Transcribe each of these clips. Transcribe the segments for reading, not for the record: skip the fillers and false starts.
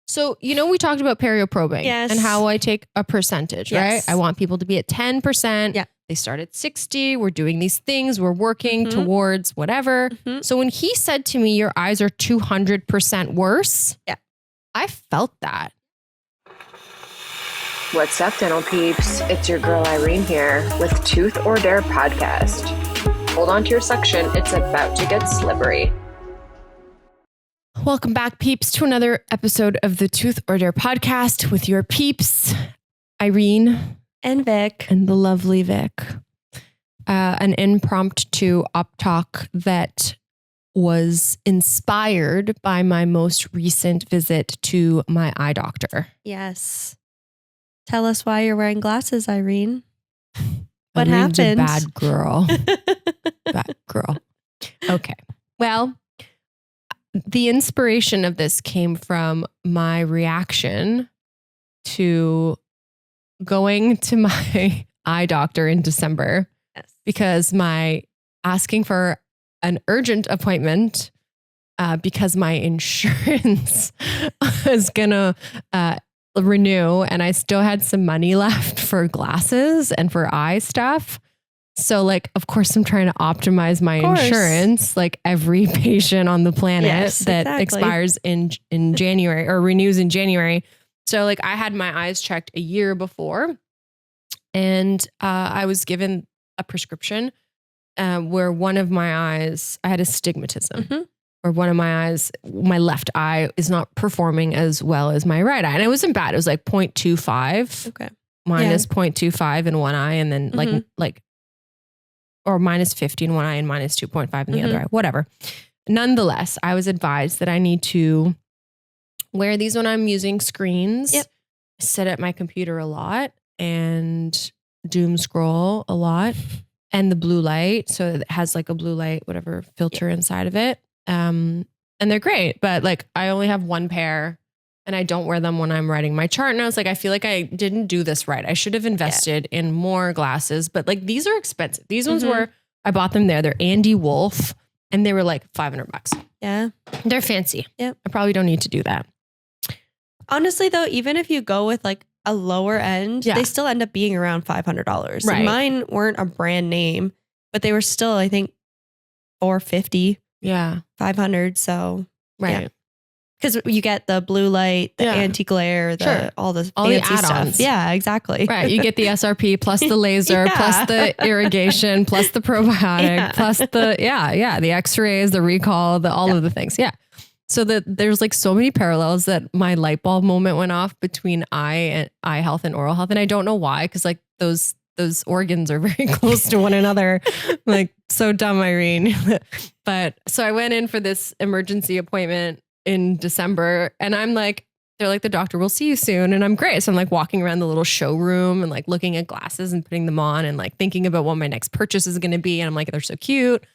So, we talked about perioprobing Yes. and how I take a percentage, Yes. right? I want people to be at 10%. Yeah. They start at 60. We're doing these things. We're working towards whatever. So when he said to me, your eyes are 200% worse. Yeah. I felt that. What's up, dental peeps? It's your girl Irene here with Tooth or Dare podcast. Hold on to your suction. It's about to get slippery. Welcome back, peeps, to another episode of the Tooth or Dare podcast with your peeps, Irene and Vic, and the lovely Vic. An impromptu op talk that was inspired by my most recent visit to my eye doctor. Yes. Tell us why you're wearing glasses, Irene. What Irene's happened? A bad girl. Bad girl. Okay. Well, the inspiration of this came from my reaction to going to my eye doctor in December. Yes. Because my asking for an urgent appointment because my insurance was going to renew and I still had some money left for glasses and for eye stuff. So of course I'm trying to optimize my insurance like every patient on the planet that expires in January or renews in January. So I had my eyes checked a year before and I was given a prescription where one of my eyes, I had astigmatism. Or one of my eyes, my left eye is not performing as well as my right eye. And it wasn't bad. It was 0.25. Okay. Minus 0.25 in one eye and then or minus 50 in one eye and minus 2.5 in the other eye, whatever. Nonetheless, I was advised that I need to wear these when I'm using screens, sit at my computer a lot and doom scroll a lot and the blue light. So it has a blue light, whatever filter inside of it. And they're great, but I only have one pair and I don't wear them when I'm writing my chart. And I was I feel like I didn't do this right. I should have invested in more glasses, but these are expensive. These ones I bought them there. They're Andy Wolf and they were $500. Yeah. They're fancy. Yeah. I probably don't need to do that. Honestly though, even if you go with a lower end, they still end up being around $500. Right. And mine weren't a brand name, but they were still, I think, $450. Yeah. 500. So right. Because you get the blue light, the anti-glare, all the fancy add-ons. stuff. Yeah, exactly. Right. You get the SRP plus the laser, plus the irrigation, plus the probiotic, plus the x-rays, the recall, all of the things. Yeah. So there's so many parallels that my light bulb moment went off between eye health and oral health. And I don't know why, because those organs are very close to one another. So dumb, Irene. But so I went in for this emergency appointment in December and they're the doctor will see you soon. And I'm great. So I'm walking around the little showroom and looking at glasses and putting them on and thinking about what my next purchase is going to be. And I'm they're so cute.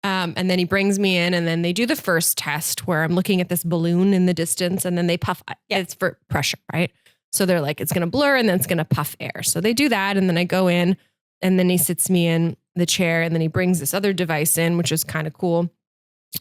And then he brings me in and then they do the first test where I'm looking at this balloon in the distance and then they puff. It's for pressure, right? So they're it's going to blur and then it's going to puff air. So they do that. And then I go in and then he sits me in the chair and then he brings this other device in, which is kind of cool.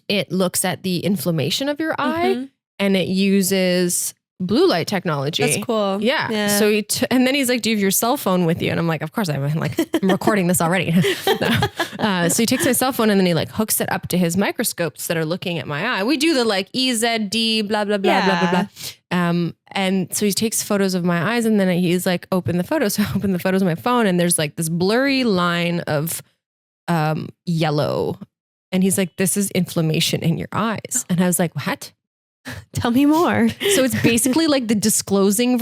It looks at the inflammation of your eye and it uses blue light technology. That's cool. Yeah. So and then he's do you have your cell phone with you? And I'm of course I'm I'm recording this already. So he takes my cell phone and then he hooks it up to his microscopes that are looking at my eye. We do the EZD, blah, blah, blah, blah, blah, blah. And so he takes photos of my eyes and then he's open the photos. So I open the photos on my phone and there's this blurry line of yellow. And he's this is inflammation in your eyes. And I was what? Tell me more. So it's basically the disclosing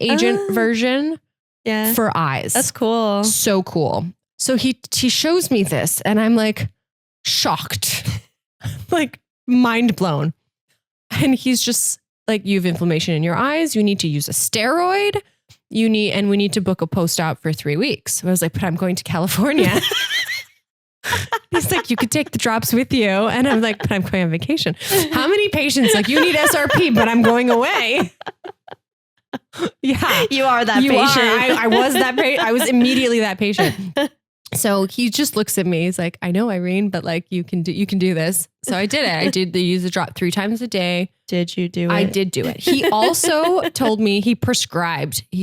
agent version for eyes. That's cool. So cool. So he shows me this and I'm shocked, mind blown. And he's just you have inflammation in your eyes. You need to use a steroid. We need to book a post-op for 3 weeks. I was but I'm going to California. He's you could take the drops with you. And I'm but I'm going on vacation. How many patients you need SRP, but I'm going away. Yeah. You are that patient. I was that patient. I was immediately that patient. So he just looks at me. He's like, I know, Irene, but like you can do this. So I did it. I did use the drop 3 times a day. Did you do it? I did do it. He also told me he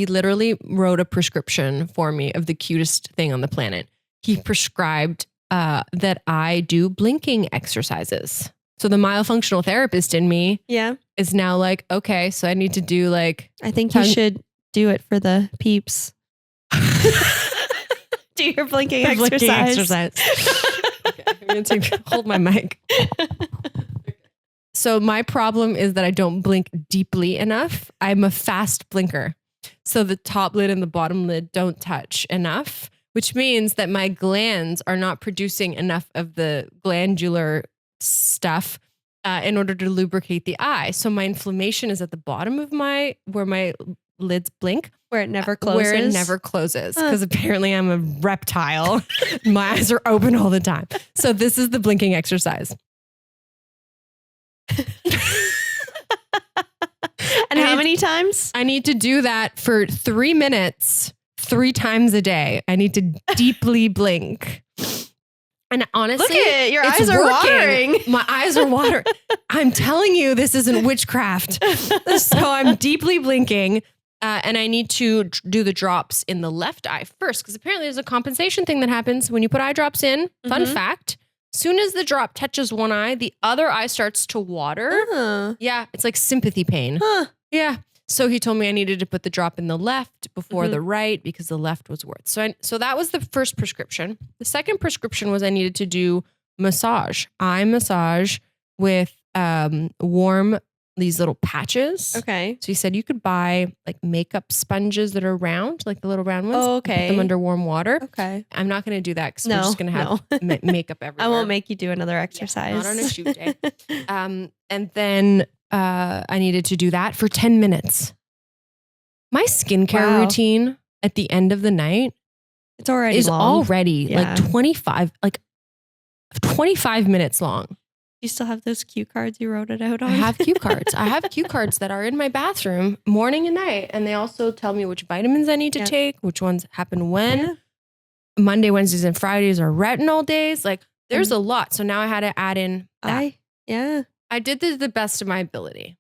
literally wrote a prescription for me of the cutest thing on the planet. He prescribed that I do blinking exercises. So the myofunctional therapist in me is now like, okay, so I need to do like... I think you should do it for the peeps. Do your blinking exercise. Okay, I'm going to hold my mic. So my problem is that I don't blink deeply enough. I'm a fast blinker. So the top lid and the bottom lid don't touch enough, which means that my glands are not producing enough of the glandular stuff in order to lubricate the eye. So my inflammation is at the bottom of where my lids blink. Where it never closes. Because apparently I'm a reptile. My eyes are open all the time. So this is the blinking exercise. And how many times? I need to do that for 3 minutes, 3 times a day. I need to deeply blink. And honestly, look at it. Your eyes are watering. My eyes are watering. I'm telling you, this isn't witchcraft. So I'm deeply blinking. And I need to do the drops in the left eye first, because apparently there's a compensation thing that happens when you put eye drops in. Fun fact, soon as the drop touches one eye, the other eye starts to water. Yeah, it's like sympathy pain. Yeah. So he told me I needed to put the drop in the left before the right, because the left was worse. So that was the first prescription. The second prescription was I needed to do eye massage with warm, these little patches. Okay. So he said you could buy like makeup sponges that are round, like the little round ones. Oh, okay. Put them under warm water. Okay. I'm not going to do that because we're just going to have makeup everywhere. I won't make you do another exercise. Yeah, not on a shoot day. And then I needed to do that for 10 minutes. My skincare routine at the end of the night it's already is long. Already like 25 minutes long. You still have those cue cards you wrote it out on? I have cue cards. I have cue cards that are in my bathroom morning and night. And they also tell me which vitamins I need to take, which ones happen when. Yeah. Monday, Wednesdays, and Fridays are retinol days. Like there's a lot. So now I had to add in that. I did the best of my ability.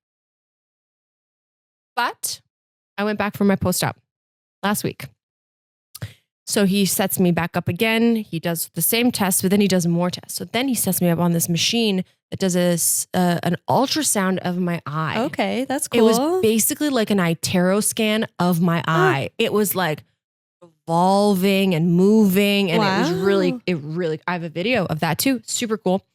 But I went back for my post-op last week. So he sets me back up again. He does the same test, but then he does more tests. So then he sets me up on this machine that does an ultrasound of my eye. Okay, that's cool. It was basically like an iTero scan of my eye. It was like revolving and moving, and it was really, I have a video of that too. Super cool.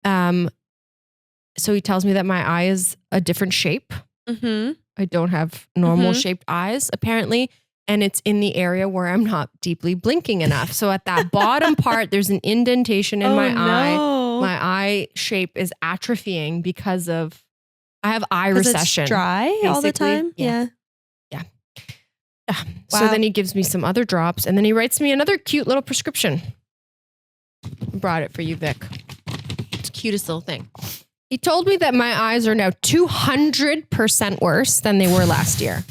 So he tells me that my eye is a different shape. I don't have normal shaped eyes, apparently. And it's in the area where I'm not deeply blinking enough. So at that bottom part, there's an indentation in my eye. My eye shape is atrophying because of, I have eye recession. It's dry all the time? Yeah. So then he gives me some other drops, and then he writes me another cute little prescription. Brought it for you, Vic. It's the cutest little thing. He told me that my eyes are now 200% worse than they were last year.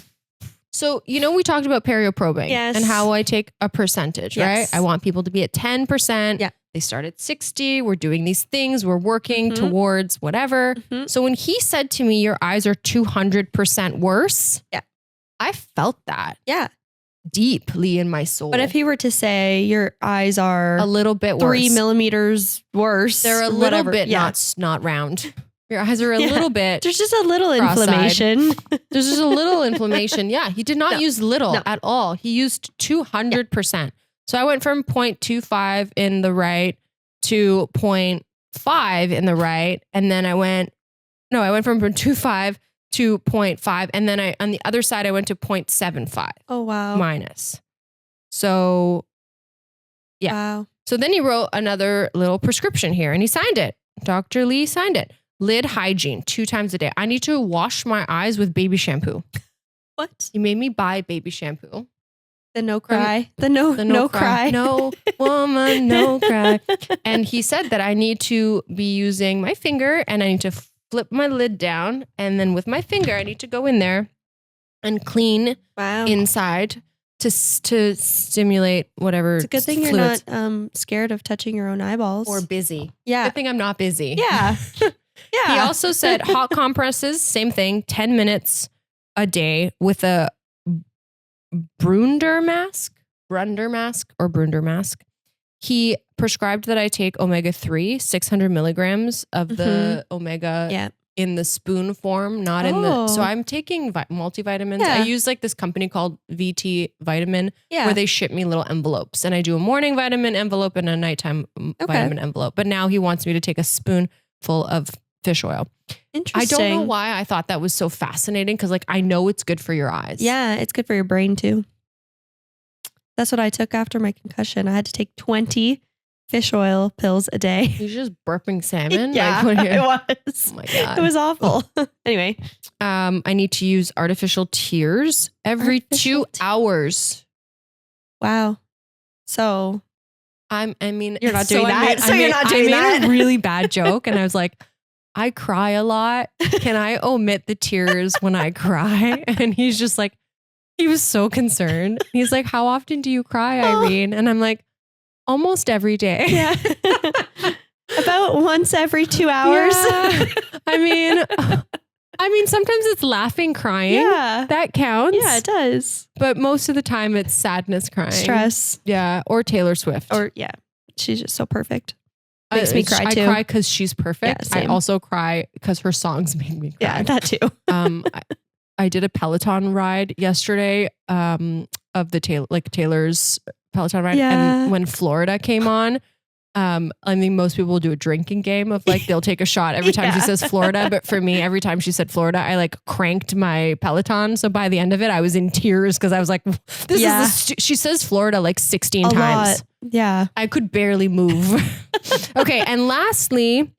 So, we talked about perioprobing and how I take a percentage, right? I want people to be at 10%. Yeah. They start at 60. We're doing these things. We're working towards whatever. So when he said to me, your eyes are 200% worse. Yeah. I felt that. Yeah. Deeply in my soul. But if he were to say your eyes are a little bit 3 millimeters worse. They're a little bit not round. Your eyes are a little bit. There's just a little inflammation. There's just a little inflammation. Yeah. He did not use little at all. He used 200%. So I went from 0.25 in the right to 0.5 in the right. And then I went from 0.25 to 0.5. And then on the other side, I went to 0.75. Oh, wow. Minus. So, yeah. Wow. So then he wrote another little prescription here and he signed it. Dr. Lee signed it. Lid hygiene 2 times a day. I need to wash my eyes with baby shampoo. What? He made me buy baby shampoo. The no cry. The no cry. No woman, no cry. And he said that I need to be using my finger and I need to flip my lid down. And then with my finger, I need to go in there and clean inside to stimulate whatever. It's a good thing fluids. you're not scared of touching your own eyeballs. Or busy. Yeah. Good thing I'm not busy. Yeah. He also said hot compresses, same thing, 10 minutes a day with a Brunder mask. He prescribed that I take omega-3, 600 milligrams of the omega in the spoon form, not in the. So I'm taking multivitamins. Yeah. I use like this company called VT Vitamin where they ship me little envelopes, and I do a morning vitamin envelope and a nighttime vitamin envelope. But now he wants me to take a spoonful of fish oil. Interesting. I don't know why I thought that was so fascinating because like I know it's good for your eyes. Yeah, it's good for your brain too. That's what I took after my concussion. I had to take 20 fish oil pills a day. You're just burping salmon? Yeah, like, it was. Oh my God. It was awful. Anyway. I need to use artificial tears every 2 hours. Wow. So I mean, you're not doing that. I made a really bad joke and I was like, I cry a lot. Can I omit the tears when I cry? And he's just like, he was so concerned. He's like, how often do you cry, Irene? And I'm like, almost every day. Yeah. About once every 2 hours. Yeah. I mean, sometimes it's laughing, crying. Yeah. That counts. Yeah, it does. But most of the time it's sadness, crying. Stress. Yeah. Or Taylor Swift. Or she's just so perfect. Makes me cry too. I cry because she's perfect. Yeah, I also cry because her songs made me cry. Yeah, that too. I did a Peloton ride yesterday of the Taylor's Peloton ride. Yeah. And when Florida came on, I mean, most people will do a drinking game of like, they'll take a shot every time she says Florida. But for me, every time she said Florida, I like cranked my Peloton. So by the end of it, I was in tears because I was like, she says Florida like 16 times. Lot. Yeah. I could barely move. Okay. And lastly,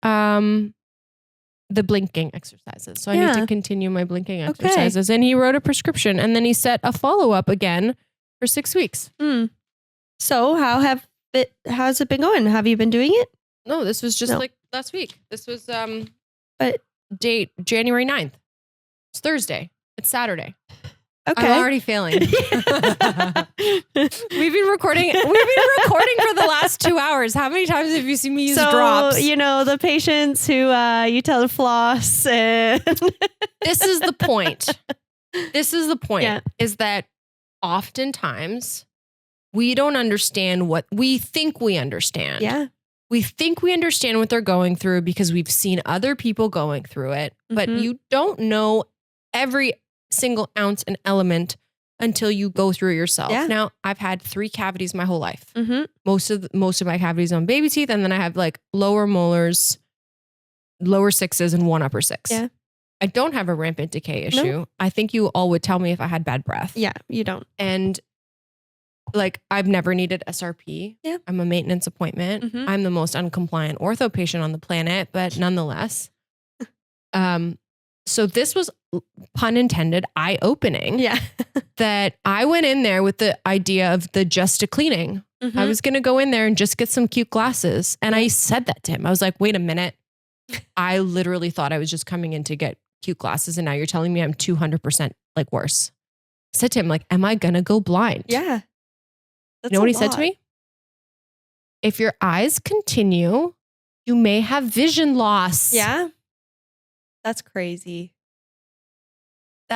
the blinking exercises. So I need to continue my blinking exercises. And he wrote a prescription and then he set a follow-up again for 6 weeks. So how's it been going? Have you been doing it? No, this was just like last week. This was date January 9th. It's Thursday. It's Saturday. Okay. I'm already failing. We've been recording for the last 2 hours. How many times have you seen me use drops? You know, the patients who you tell to floss. And This is the point. Is that oftentimes we don't understand what we think we understand. Yeah. We think we understand what they're going through because we've seen other people going through it, but you don't know every single ounce and element until you go through it yourself. Yeah. Now, I've had 3 cavities my whole life. Most of my cavities on baby teeth, and then I have like lower molars, lower 6s, and 1 upper 6. Yeah. I don't have a rampant decay issue. No. I think you all would tell me if I had bad breath. Yeah, you don't. And like, I've never needed SRP. Yeah. I'm a maintenance appointment. I'm the most uncompliant ortho patient on the planet, but nonetheless. So this was, pun intended, eye-opening. Yeah. That I went in there with the idea of the just a cleaning. I was going to go in there and just get some cute glasses. And I said that to him. I was like, wait a minute. I literally thought I was just coming in to get cute glasses. And now you're telling me I'm 200% like worse. I said to him, like, am I going to go blind? Yeah. You know what he said to me? If your eyes continue, you may have vision loss. Yeah. That's crazy.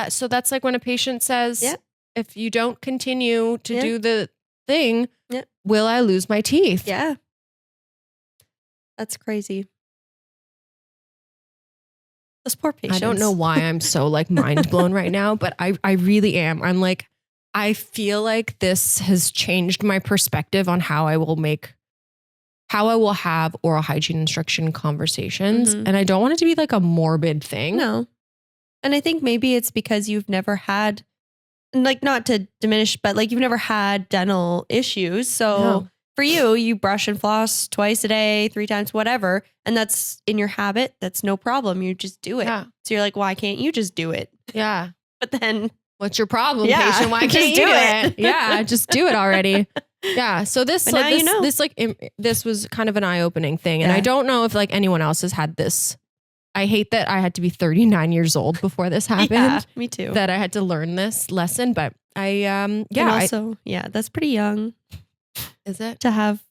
So that's like when a patient says, if you don't continue to do the thing, will I lose my teeth? Yeah. That's crazy. Those poor patients. I don't know why I'm so like mind blown right now, but I really am. I'm like, I feel like this has changed my perspective on how I will have oral hygiene instruction conversations. And I don't want it to be like a morbid thing. No. And I think maybe it's because you've never had, like, not to diminish, but like you've never had dental issues. So for you brush and floss twice a day, 3 times, whatever. And that's in your habit. That's no problem. You just do it. Yeah. So you're like, why can't you just do it? Yeah. But then what's your problem, patient? Why can't you do it? Yeah. Just do it already. Yeah. So this was kind of an eye-opening thing. And I don't know if like anyone else has had this I hate that I had to be 39 years old before this happened. Yeah, me too. That I had to learn this lesson, but And also, that's pretty young is it? to have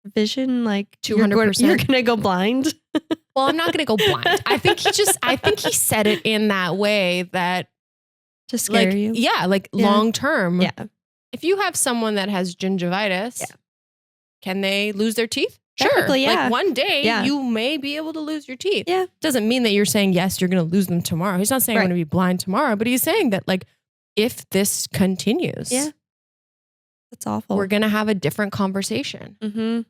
vision. Like 200%. You're gonna go blind. Well, I'm not going to go blind. I think he said it in that way that To scare like, you. yeah, like long term. Yeah. If you have someone that has gingivitis, can they lose their teeth? Sure. Technically, yeah. Like one day Yeah. you may be able to lose your teeth. Yeah. Doesn't mean that you're saying, yes, you're going to lose them tomorrow. He's not saying I'm going to be blind tomorrow, but he's saying that like, if this continues, That's awful. we're going to have a different conversation. Mm-hmm.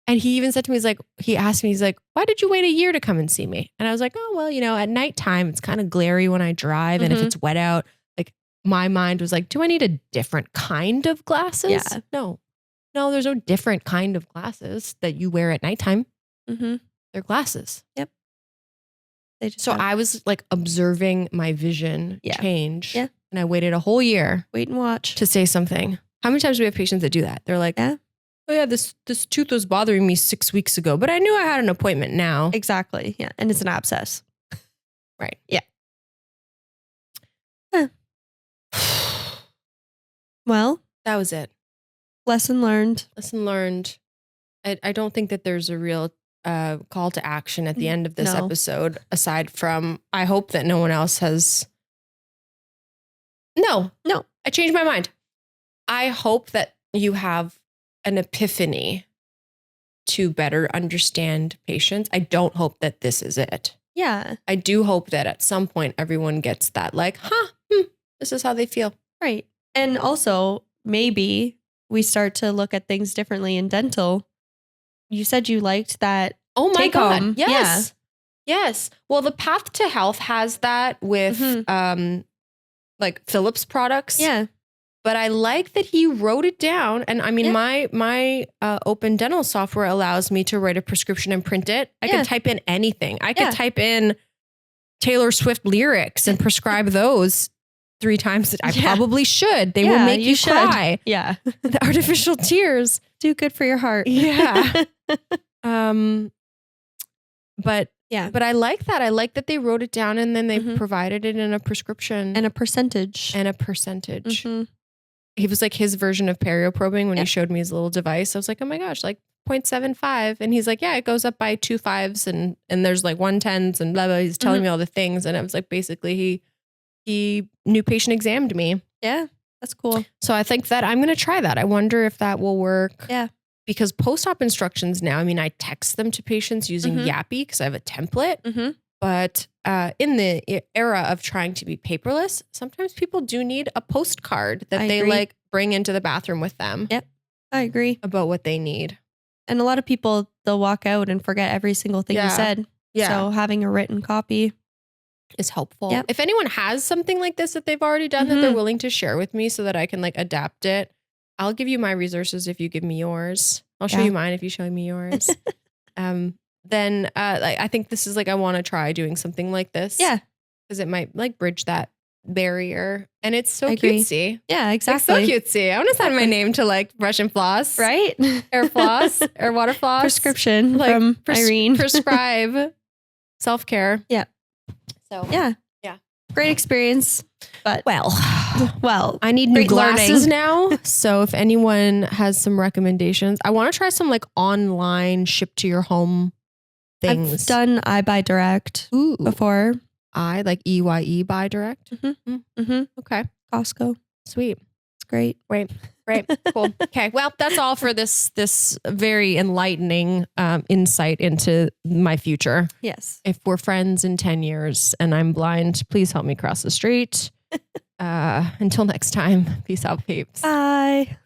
And he even said to me, he asked me, he's like, why did you wait a year to come and see me? And I was like, oh, well, at nighttime, it's kind of glary when I drive. And if it's wet out, like my mind was like, do I need a different kind of glasses? Yeah. No, there's no different kind of glasses that you wear at nighttime. Mm-hmm. They're glasses. Yep. They just So I was like observing my vision change. Yeah. And I waited a whole year wait and watch. to say something. How many times do we have patients that do that? They're like, oh yeah, this tooth was bothering me 6 weeks ago, but I knew I had an appointment now. Exactly. Yeah. And it's an abscess. Right. Yeah. Huh. Well, That was it. lesson learned. Lesson learned. I don't think that there's a real call to action at the end of this No. episode, aside from I hope that no one else has. No. I changed my mind. I hope that you have an epiphany to better understand patients. I don't hope that this is it. Yeah. I do hope that at some point everyone gets that like, this is how they feel. Right. And also maybe we start to look at things differently in dental. You said you liked that. Oh my Take God. home. Yes. Yes. Well, the Path to Health has that with like Philips products. Yeah. But I like that he wrote it down. And I mean, my open dental software allows me to write a prescription and print it. I can type in anything. I could type in Taylor Swift lyrics and prescribe those 3 times. I probably should. They will make you cry. Yeah. The artificial tears. Do good for your heart. Yeah. But Yeah. But I like that. I like that they wrote it down and then they provided it in a prescription. And a percentage. Mm-hmm. He was like his version of perioprobing when he showed me his little device. I was like, oh my gosh, like 0.75. And he's like, yeah, it goes up by 2 5s and there's like 110s and blah, blah. He's telling me all the things. And it was like, basically he new patient examined me. Yeah. That's cool. So I think that I'm going to try that. I wonder if that will work. Yeah. Because post-op instructions now, I mean, I text them to patients using Yappy because I have a template. But in the era of trying to be paperless, sometimes people do need a postcard that they like bring into the bathroom with them. Yep. I agree. About what they need. And a lot of people, they'll walk out and forget every single thing you said. Yeah. So having a written copy is helpful. Yep. If anyone has something like this that they've already done that they're willing to share with me so that I can like adapt it, I'll give you my resources if you give me yours. I'll show you mine if you show me yours. Then like I think this is like I want to try doing something like this. Yeah. Because it might like bridge that barrier. And it's so cutesy. Yeah, exactly. It's so cutesy. I want to sign my name to like brush and floss. Right? Air floss or water floss. Prescription like, from Irene. Prescribe self-care. Yeah. So yeah. Great experience. But well, I need new glasses now. So if anyone has some recommendations, I want to try some like online ship to your home things. I've done I Buy Direct before. I like EYE Buy Direct. Okay. Costco. Sweet. It's great. Great. Cool. Okay. Well, that's all for this very enlightening insight into my future. Yes. If we're friends in 10 years and I'm blind, please help me cross the street. Until next time. Peace out, peeps. Bye.